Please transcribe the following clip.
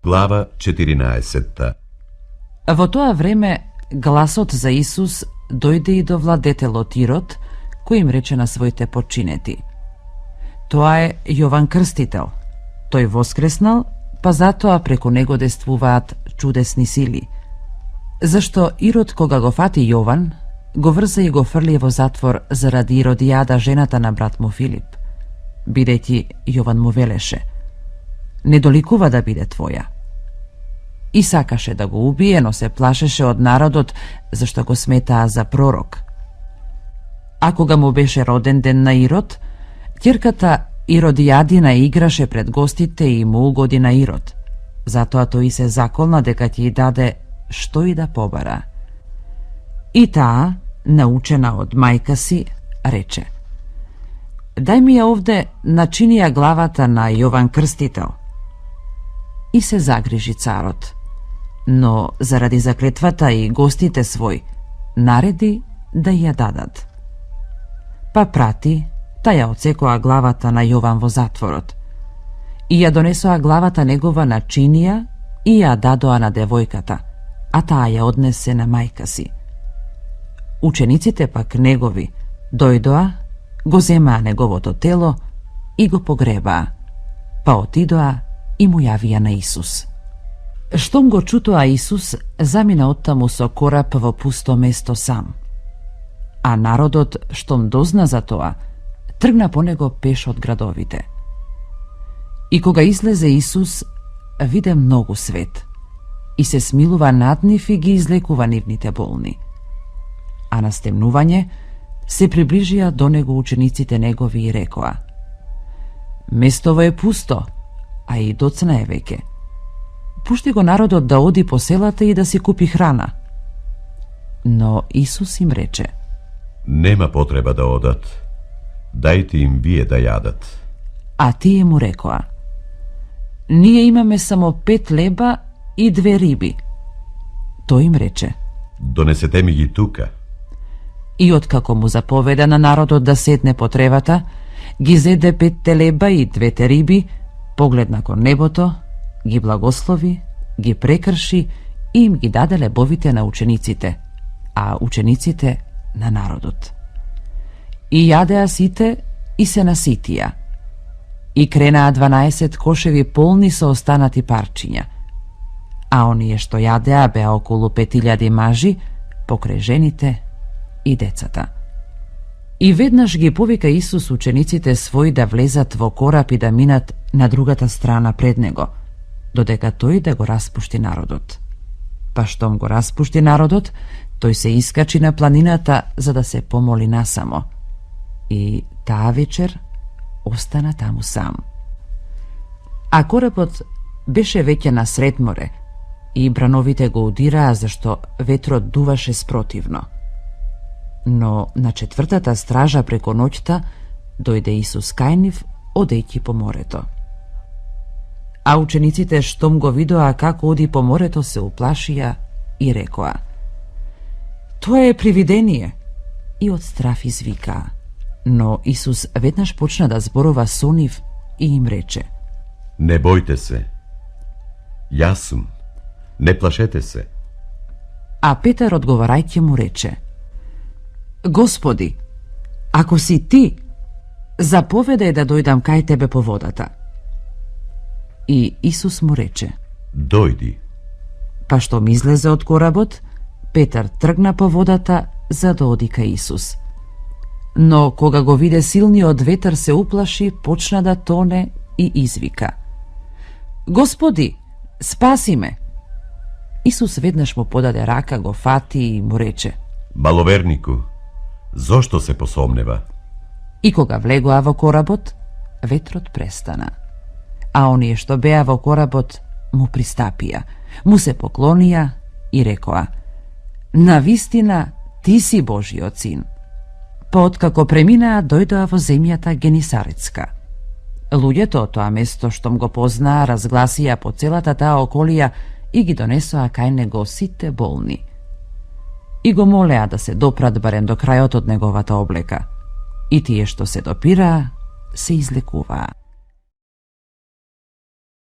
Глава 14. Во тоа време гласот за Исус дојде и до владетелот Ирод, кој им рече на своите подчинети: тоа е Јован Крстител. Тој воскреснал, па затоа преку него действуваат чудесни сили. Зашто Ирод, кога го фати Јован, го врза и го фрли во затвор заради Иродијада, жената на брат му Филип, бидејќи Јован му велеше: не доликува да биде твоја. И сакаше да го убие, но се плашеше од народот, зашто го сметаа за пророк. А кога му беше роден ден на Ирод, ќерката Иродијадина играше пред гостите и му угоди на Ирод. Затоа тој се заколна дека ќе ја даде што и да побара. И таа, научена од мајка си, рече: дај ми ја овде начини ја главата на Јован Крстител. И се загрижи царот, но заради заклетвата и гостите свој, нареди да ја дадат. Па прати, та ја отсекоа главата на Јован во затворот. И ја донесоа главата негова на чинија и ја дадоа на девојката, а таа ја однесе на мајка си. Учениците пак негови дојдоа, го земаа неговото тело и го погребаа, па отидоа и му јавија на Исус. Штом го чутоа Исус, замина оттаму со кораб во пусто место сам. А народот, штом дозна за тоа, тргна по него пеш од градовите. И кога излезе Исус, виде многу свет и се смилува над нив и ги излекува нивните болни. А на стемнување се приближија до него учениците негови и рекоа: местово е пусто, а и доцна е веќе. Пушти го народот да оди по селата и да си купи храна. Но Исус им рече: Нема потреба да одат. Дајте им вие да јадат. А тие му рекоа: ние имаме само 5 леба и 2 риби. Тој им рече: Донесете ми ги тука. И откако му заповеда на народот да седне по тревата, ги зеде 5 леба и 2 риби, погледна кон небото, ги благослови, ги прекрши и им ги даде лебовите на учениците, а учениците на народот. И јадеа сите и се наситија. И кренаа 12 кошеви полни со останати парчиња. А оние што јадеа беа околу 5000 мажи, покрај жените и децата. И веднаш ги повика Исус учениците своји да влезат во кораб и да минат на другата страна пред него, додека тој да го распушти народот. Па штом го распушти народот, тој се искачи на планината за да се помоли насамо. И таа вечер остана таму сам. А коработ беше веќе на сред море и брановите го удираа зашто ветрот дуваше спротивно. Но на 4-та стража преку ноќта дојде Исус кај нив, одејќи по морето. А учениците штом го видоа како оди по морето, се уплашија и рекоа: тоа е привидение, и од страф извикаа. Но Исус веднаш почна да зборува со нив и им рече: Не бојте се. Јас сум. Не плашете се. А Петар одговарајќи му рече: Господи, ако си ти, заповедај да дојдам кај тебе по водата. И Исус му рече: Дојди. Па штом излезе од коработ, Петар тргна по водата за да оди кај Исус. Но кога го виде силниот ветер, се уплаши, почна да тоне и извика: Господи, спаси ме! Исус веднаш му подаде рака, го фати и му рече: Маловернику, зошто се посомнева? И кога влегоа во коработ, ветрот престана. А оние што беа во коработ му пристапија, му се поклонија и рекоа: Навистина, ти си Божиот син. Па откако преминаа, дојдоа во земјата Генисаретска. Луѓето од тоа место штом го познаа, разгласија по целата таа околија и ги донесоа кај него сите болни. И го молеа да се допрат барем до крајот од неговата облека. И тие што се допираа, се излекуваа.